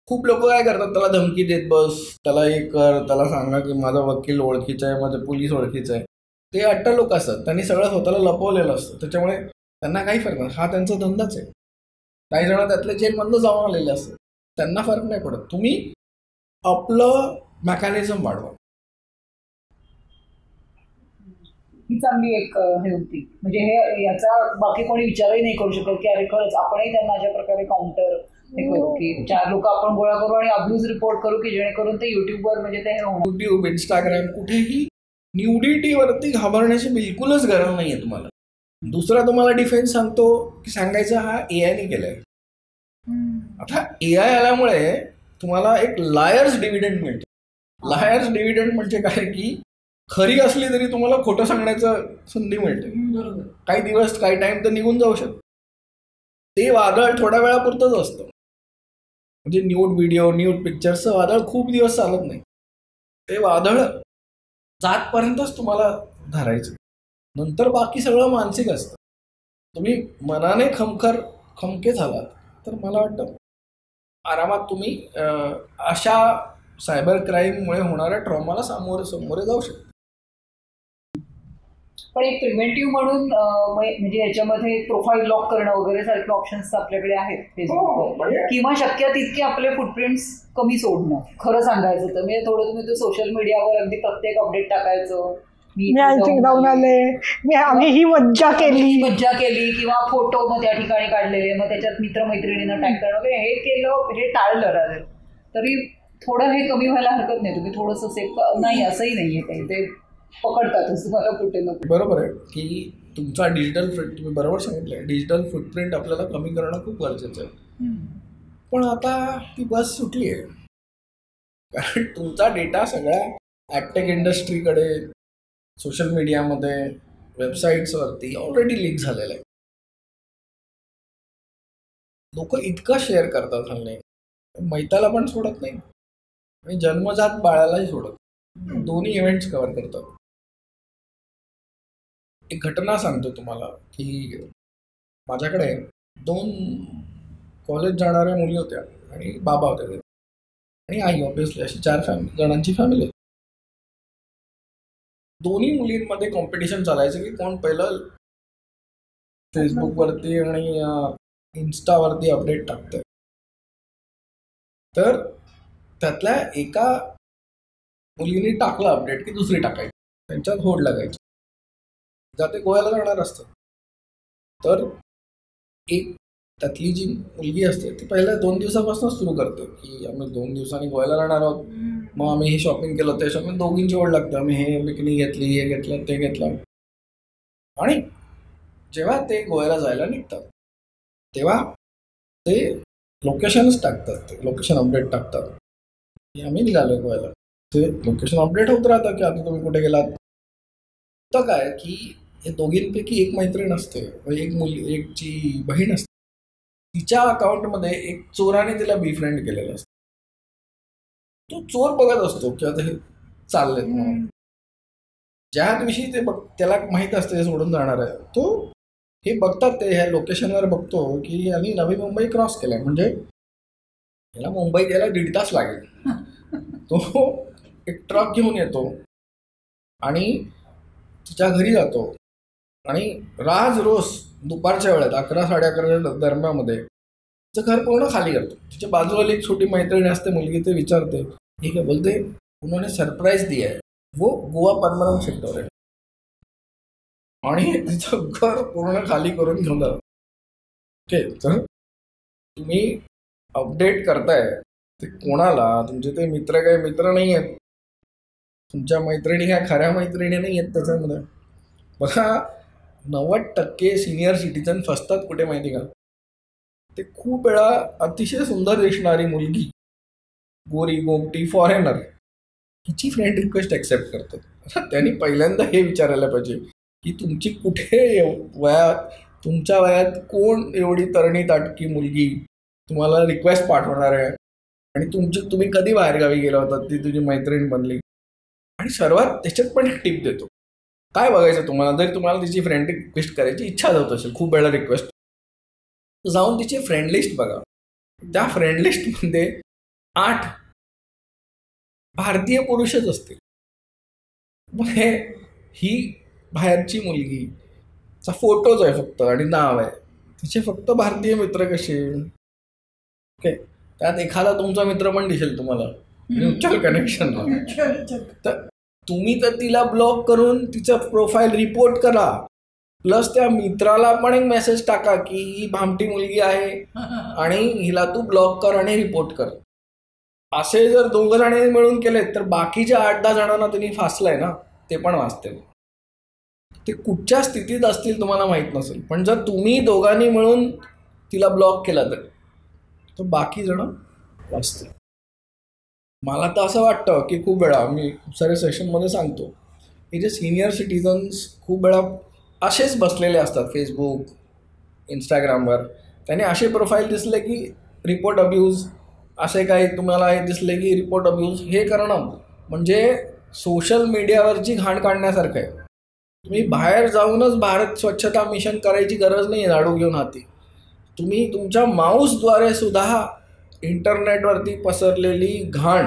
खूप लोक काय करतात, त्याला धमकी देत बस, त्याला हे कर, त्याला सांगा की माझा वकील ओळखीचा आहे, माझं पोलीस ओळखीचं आहे. ते अट्टा लोक असतात, त्यांनी सगळं स्वतःला लपवलेलं असतं, त्याच्यामुळे त्यांना काही फरक नाही. हा त्यांचा धंदाच आहे. काही जण त्यातले जेलमधनं जाऊन आलेले असतात, त्यांना फरक नाही पडत. तुम्ही आपलं मेकॅनिझम वाढवा. ही चांगली एक हे होती. म्हणजे हे याचा बाकी कोणी विचारही नाही करू शकत की अरे खरंच आपणही त्यांना अशा प्रकारे काउंटर हे करू की 4 लोक आपण गोळा करू आणि अब्यूज रिपोर्ट करू की जेणेकरून ते युट्यूबवर म्हणजे ते युट्यूब, इंस्टाग्राम कुठेही न्यूडिटीवरती घाबरण्याची बिलकुलच गरज नाही आहे तुम्हाला. दुसरा तुम्हाला डिफेन्स सांगतो की सांगायचं हा एआयने केलंय. आता एआय आल्यामुळे तुम्हाला एक लायर्स डिव्हिडंड मिळतो. लायर्स डिव्हिडंड म्हणजे काय की खरी असली तरी तुम्हाला खोटं सांगण्याचं संधी मिळते. काही दिवस, काही टाइम तर निघून जाऊ शकतो. ते वादळ थोड्या वेळापुरतंच असतं. म्हणजे न्यूड व्हिडिओ, न्यूड पिक्चरचं वादळ खूप दिवस चालत नाही. ते वादळ जातपर्यंतच तुम्हाला धरायचं, नंतर बाकी सगळं मानसिक असतं. तुम्ही मनाने खमके झालात तर मला वाटतं आरामात तुम्ही अशा सायबर क्राईममुळे होणाऱ्या ट्रॉमाला सामोरे जाऊ शकता. पण एक प्रिव्हेंटिव्ह म्हणून म्हणजे याच्यामध्ये प्रोफाईल लॉक करणं वगैरे सारखे ऑप्शन्स आपल्याकडे आहेत फेसबुकवर, किंवा शक्य तितके आपले फुटप्रिंट्स कमी सोडणं. खरं सांगायचं तर म्हणजे थोडं तुम्ही तो सोशल मीडियावर अगदी प्रत्येक अपडेट टाकायचं, मी जाऊन आले, आम्ही ही मज्जा केली किंवा फोटो मग त्या ठिकाणी काढलेले, मग त्याच्यात मित्रमैत्रिणींना टॅग करणं वगैरे हे केलं, हे टाळलं तरी थोडं हे कमी व्हायला हरकत नाही. तुम्ही थोडंसं सेफ नाही असंही नाहीये काही, ते पकडतातच तुम्हाला कुठे ना कुठे. बरोबर आहे की तुमचा डिजिटल तुम्ही बरोबर सांगितलंय, डिजिटल फुटप्रिंट आपल्याला कमी करणं खूप गरजेचं आहे. पण आता ती बस सुटली आहे, कारण तुमचा डेटा सगळ्या ॲडटेक इंडस्ट्रीकडे, सोशल मीडियामध्ये, वेबसाईट्सवरती ऑलरेडी लीक झालेलं आहे. लोक इतकं शेअर करतात हल्ली, मैताला पण सोडत नाही आणि जन्मजात बाळालाही सोडत, दोन्ही इव्हेंट्स कव्हर करतात. एक घटना सांगतो तुम्हाला की माझ्याकडे 2 कॉलेज जाणाऱ्या मुली होत्या आणि बाबा होते आणि आई, ऑब्विसली अशी 4 जणांची फॅमिली. दोन्ही मुलींमध्ये कॉम्पिटिशन चालायचं की कोण पहिलं फेसबुकवरती आणि इन्स्टावरती अपडेट टाकतंय. तर त्यातल्या एका मुलीने टाकलं अपडेट की दुसरी टाकायची, त्यांच्यात होड लागायची. जाते गोव्याला जाणार असतं तर एक त्यातली जी मुलगी असते ती पहिल्या 2 दिवसापासूनच सुरू करते की आम्ही 2 दिवसांनी गोव्याला जाणार आहोत, मग आम्ही हे शॉपिंग केलं, ते शॉपिंग, दोघींची ओढ लागतं, आम्ही हे बिकनी घेतली, हे घेतलं, ते घेतलं. आणि जेव्हा ते गोव्याला जायला निघतात तेव्हा ते लोकेशनच टाकतात, ते लोकेशन अपडेट टाकतात की आम्ही निघालो गोव्याला. ते लोकेशन अपडेट होत राहतं की आता तुम्ही कुठे गेलात. तर काय की हे दोघींपैकी एक मैत्रीण असते, एक मुली, एक जी बहीण असते, तिच्या अकाउंटमध्ये एक चोराने तिला बीफ्रेंड केलेलं असतं. तो चोर बघत असतो की आता हे चाललेत म्हणून. ज्या दिवशी ते त्याला माहीत असते हे सोडून जाणार आहे, तो हे बघतात, ते ह्या लोकेशनवर बघतो की यांनी नवी मुंबई क्रॉस केलंय, म्हणजे याला मुंबईत यायला 1.5 तास लागेल. तो एक ट्रक घेऊन येतो आणि तिच्या घरी जातो आणि राज रोज दुपारच्या वेळेत 11-11:30 दरम्यामध्ये तिचं घर पूर्ण खाली करतो. तिच्या बाजूला एक छोटी मैत्रिणी असते मुलगी, ते विचारते ठीक आहे, बोलते उन्होंने सरप्राईज दिया है, वो गोवा पद्मनाभ सेक्टर आहे. आणि तिचं घर पूर्ण खाली करून घेऊन जातं. ओके, तर तुम्ही अपडेट करताय ते कोणाला? तुमचे ते मित्र काही मित्र नाही आहेत, तुमच्या मैत्रिणी काय खऱ्या मैत्रिणी नाही आहेत त्याच्यामध्ये. बघा 90% सिनियर सिटीजन फसतात कुठे माहिती का? ते खूप वेळा अतिशय सुंदर दिसणारी मुलगी, गोरी गोमटी फॉरेनर, हिची फ्रेंड रिक्वेस्ट ॲक्सेप्ट करतो. त्यांनी पहिल्यांदा हे विचारायला पाहिजे की तुमची कुठे वयात, तुमच्या वयात कोण एवढी तरणी ताटकी मुलगी तुम्हाला रिक्वेस्ट पाठवणार आहे, आणि तुम्ही कधी बाहेरगावी गेला होता ती तुझी मैत्रीण बनली. आणि सर्वात त्याच्यात पण एक टिप देतो, काय बघायचं तुम्हाला, जरी तुम्हाला तिची फ्रेंड रिक्वेस्ट करायची इच्छा होत असेल खूप वेळा रिक्वेस्ट, जाऊन तिची फ्रेंड लिस्ट बघा. त्या फ्रेंड लिस्टमध्ये 8 भारतीय पुरुषच असतील. म्हणजे ही बाहेरची मुलगीचा फोटोच आहे फक्त आणि नाव आहे, तिचे फक्त भारतीय मित्र कसे. ओके, त्यात एखादा तुमचा मित्र पण दिसेल तुम्हाला, म्युच्युअल कनेक्शनला. तर तुम्ही तर तिला ब्लॉक करून तिचं प्रोफाईल रिपोर्ट करा, प्लस त्या मित्राला पण एक मेसेज टाका की ही भामटी मुलगी आहे आणि हिला तू ब्लॉक कर आणि रिपोर्ट कर. असे जर 2 जणांनी मिळून केलेत तर बाकीच्या 8-10 जणांना तुम्ही फासलाय ना, ते पण वाचतील. ते कुठच्या स्थितीत असतील तुम्हाला माहीत नसेल, पण जर तुम्ही दोघांनी मिळून तिला ब्लॉक केला तर बाकी जण वाचतील. मला तर असं वाटतं की खूप वेळा मी खूप साऱ्या सेशनमध्ये सांगतो की जे सिनियर सिटीजन्स खूप वेळा असेच बसलेले असतात फेसबुक, इंस्टाग्रामवर, त्याने असे प्रोफाईल दिसले की रिपोर्ट अब्यूज, असे काही तुम्हाला हे दिसले की रिपोर्ट अब्यूज. हे करणं म्हणजे सोशल मीडियावरची घाण काढण्यासारखं आहे. तुम्ही बाहेर जाऊनच भारत स्वच्छता मिशन करायची गरज नाही आहे झाडू घेऊन हाती. तुम्ही तुमच्या माऊसद्वारे सुद्धा इंटरनेटवरती पसरलेली घाण,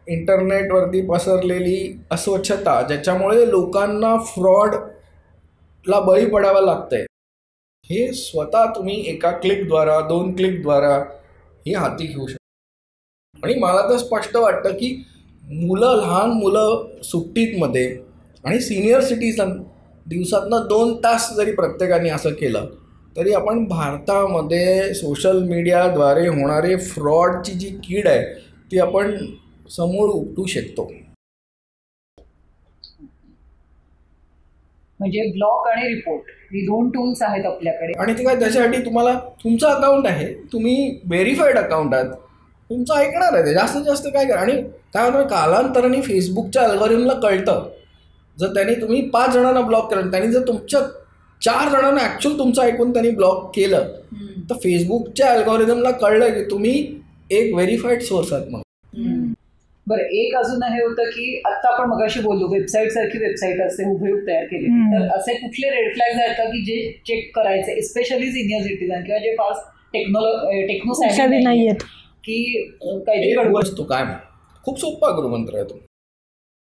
इंटरनेटवरती पसरलेली अस्वच्छता, ज्याच्यामुळे लोकांना फ्रॉडला बळी पडावं लागतंय, हे स्वतः तुम्ही एका क्लिकद्वारा, 2 क्लिकद्वारा हे हाती घेऊ शकता. आणि मला तर स्पष्ट वाटतं की लहान मुलं सुट्टीतमध्ये आणि सिनियर सिटीजन दिवसातनं 2 तास जरी प्रत्येकाने असं केलं तरी आपण भारतामध्ये सोशल मीडियाद्वारे होणारे फ्रॉडची जी कीड आहे ती आपण समूळ उपटू शकतो. म्हणजे ब्लॉक आणि रिपोर्ट ही 2 टूल्स आहेत आपल्याकडे. आणि ते काय, त्याच्यासाठी तुम्हाला तुमचं अकाउंट आहे, तुम्ही व्हेरीफाईड अकाउंट आहात, तुमचं ऐकणार आहे ते जास्तीत जास्त काय करा. आणि काय होतं, कालांतराने फेसबुकच्या अल्गोरिथमला कळतं, जर त्यांनी तुम्ही 5 जणांना ब्लॉक केलं, त्यांनी जर तुमच्या 4 जणांना ॲक्च्युअल तुमचं ऐकून त्यांनी ब्लॉक केलं तर फेसबुकच्या अल्गोरिथमला कळलं की तुम्ही एक व्हेरीफाईड सोर्स आहात म्हणून. बरं, एक अजून हे होतं की आता आपण मगाशी बोललो वेबसाईट सारखी वेबसाईट असते हुबेहूब तयार केली, तर असे कुठले रेड फ्लॅग्स आहेत का की जे चेक करायचे, एस्पेशली सिनियर सिटीजन किंवा जे फास्ट टेक्नो सॅव्ही नाही आहेत की काहीतरी गडबड असतो? काय खूप सोपा गुरुमंत्र आहे तो.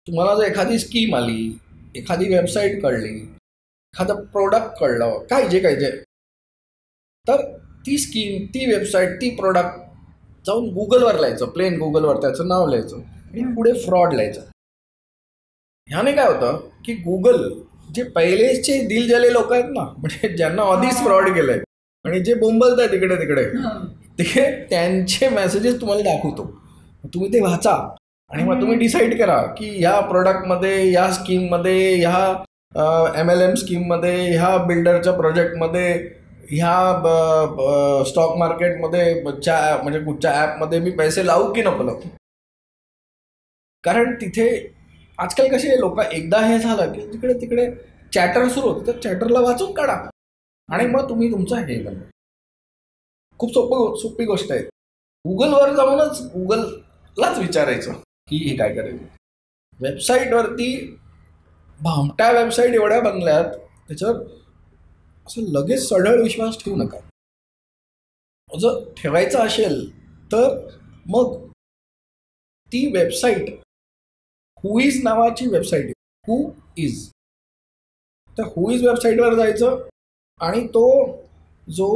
तुम्हाला जर एखादी स्कीम आली, एखादी वेबसाईट कळली, एखादं प्रोडक्ट कळलं, काय जे तर ती स्कीम, ती वेबसाईट, ती प्रोडक्ट जाऊन गुगलवर लिहायचं, प्लेन गुगलवर त्याचं नाव लिहायचं आणि पुढे फ्रॉड लिहायचं. ह्याने काय होतं की गुगल जे पहिलेचे दिलजले लोक आहेत ना, म्हणजे ज्यांना आधीच फ्रॉड केलंय आणि जे बोंबलत आहे तिकडे तिकडे, ते त्यांचे मेसेजेस तुम्हाला दाखवतो. तुम्ही ते वाचा आणि मग तुम्ही डिसाईड करा की ह्या प्रोडक्टमध्ये, ह्या स्कीममध्ये, ह्या MLM स्कीममध्ये, ह्या बिल्डरच्या प्रोजेक्टमध्ये, ह्या स्टॉक मार्केटमध्ये, म्हणजे कुठच्या ॲपमध्ये मी पैसे लावू की नको लावू. कारण तिथे आजकाल कसे लोक, एकदा हे झालं की तिकडे तिकडे चॅटर सुरू होतं, तर चॅटरला वाचून काढा आणि मग तुम्ही तुमचं हे बनवा. खूप सोपी गोष्ट आहे. गुगलवर जाऊनच गुगललाच विचारायचं की हे काय करायचं. वेबसाईटवरती भामट्या वेबसाईट एवढ्या बनल्यात, त्याच्यावर असं लगेच सढळ विश्वास ठेवू नका. जर ठेवायचं असेल तर मग ती वेबसाईट हू इज नावाची वेबसाईट आहे, हू इज, त्या हुईज वेबसाईटवर जायचं आणि तो जो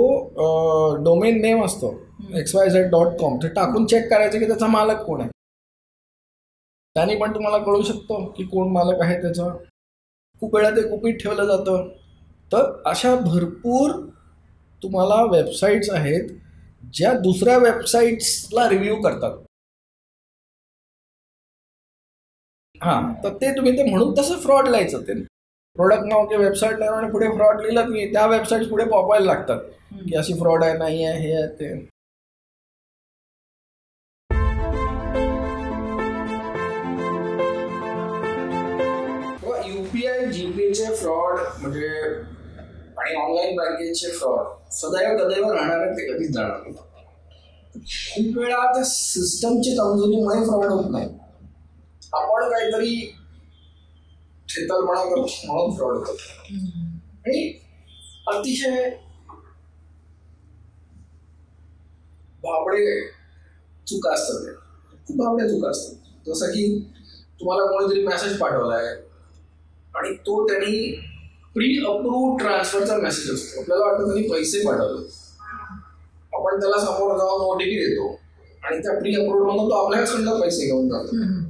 डोमेन नेम असतो xyz.com ते टाकून चेक करायचं की त्याचा मालक कोण आहे. त्याने पण तुम्हाला कळू शकतो की कोण मालक आहे त्याचा. खूप वेळा ते गुपित ठेवलं जातं. तर अशा भरपूर तुम्हाला वेबसाईट्स आहेत ज्या दुसऱ्या वेबसाईट्सला रिव्ह्यू करतात. हां, तर ते तुम्ही ते म्हणून तसं फ्रॉड लिहायचं. ते प्रोडक्ट नाव किंवा वेबसाईट नाव आणि पुढे फ्रॉड लिहिलं की त्या वेबसाईट पुढे पॉपायला लागतात की अशी फ्रॉड आहे, नाही आहे, हे आहे ते. UPI GPayचे फ्रॉड म्हणजे आणि ऑनलाईन बँकिंगचे फ्रॉड सदैव कदैव राहणार आहेत, ते कधीच जाणार नाही. खूप वेळा त्या सिस्टमची कमजोरीमुळे फ्रॉड होत नाही. आपण काहीतरी थेतलपणा करतो म्हणून फ्रॉड होतो. आणि अतिशय भाबडे चुका असतात, ते खूप भाबड्या चुका असतात. जसं की तुम्हाला कोणीतरी मेसेज पाठवलाय आणि तो त्यांनी प्री अप्रूव्ह ट्रान्सफरचा मेसेज असतो. आपल्याला वाटतं त्यांनी पैसे पाठवले, आपण त्याला समोर जाऊन OTP देतो आणि त्या प्री अप्रूव्ह म्हणून तो आपल्याकडनं पैसे घेऊन जातो.